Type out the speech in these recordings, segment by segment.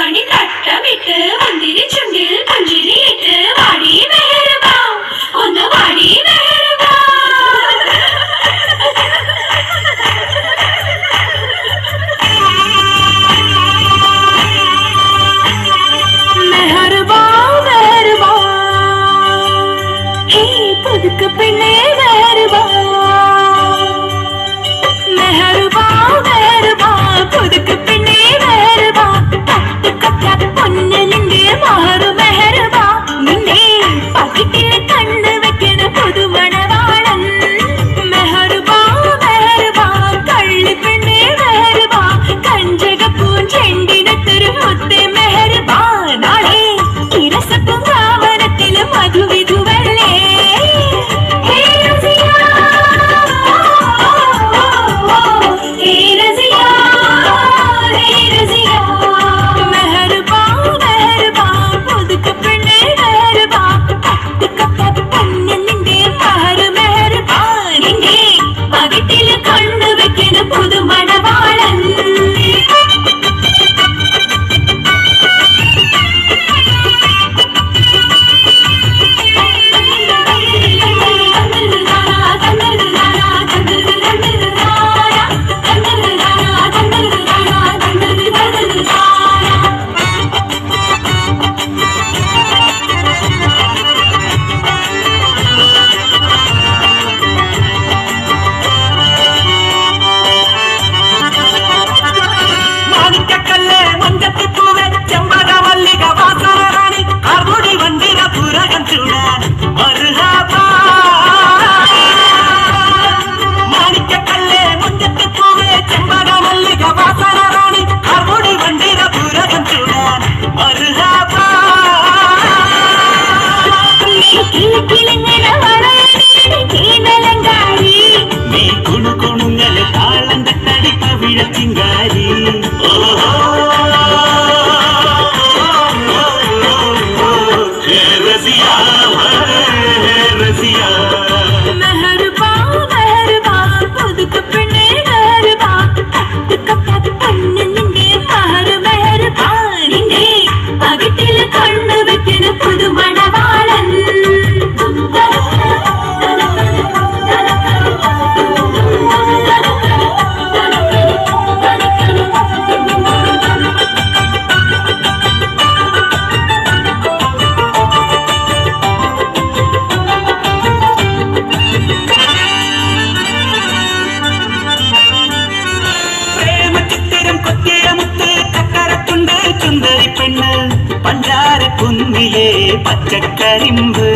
മണി തട്ടമിട്ട് മുന്തിരി ചുണ്ടിൽ പുഞ്ചിരിയിട്ട് വാടി മെഹർബാ ഒന്ന് വാടി മെഹർബാ മെഹർബാ മെഹർബാ ഹേ പുതുക്ക് പെണ്ണേ മെഹർബാ മെഹർബാ മെഹർബാ പുതുക്ക് പെണ്ണേ മെഹർബാ തട്ടുകൊട്ട പൊന്ന് നിന്റെ മഹർ മെഹർബാ നിന്നെ പകിട്ടിൽ കണ്ണ് വെക്കണ പുതുമണവാളൻ മെഹർബാ മെഹർബാ കള്ളി പെണ്ണേ മെഹർബാ കഞ്ചകപ്പൂൻ ചെണ്ടിനത്തൊരു മുത്തേ മെഹർബാ നാളെ ഇരസപ്പൂങ്കാവനത്തിൽ മധുവിധുവല്ലേ കുന്നിലെ പച്ചക്കരിമ്പ്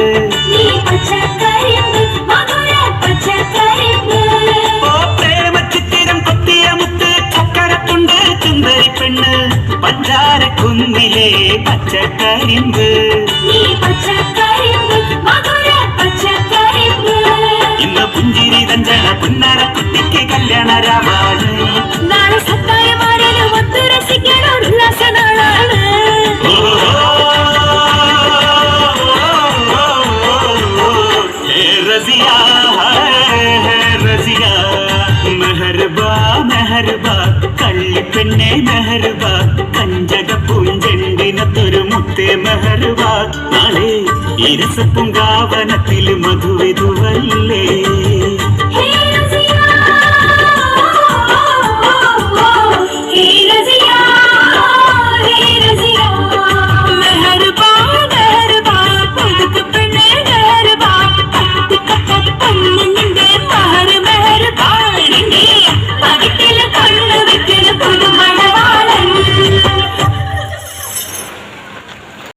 ഓ പ്രേമച്ചിത്തിരം കൊത്തിയ മുത്ത് ചക്കരത്തുണ്ട് ചുന്ദരി പെണ്ണ് പഞ്ചാര കുന്നിലെ പച്ചക്കരിമ്പ് ഇന്ന് പുഞ്ചിരി തഞ്ചന പുന്നര കുട്ടിക്ക് കല്യാണ രാവാണ് നാളെ സത്തായമാരിൽ ഒത്തു രസിക്കാൻ ഉല്ലാസ നാളാണ് മെഹർബാ മെഹർബാ കള്ളിപ്പെണ്ണെ മെഹർബാ കഞ്ചക പൂഞ്ചെണ്ടിനത്തൊരു മുത്തേ മെഹർബാ നാളെ ഇരസപ്പൂങ്കാവനത്തിൽ മധുവിധുവല്ലേ കണ്ണ്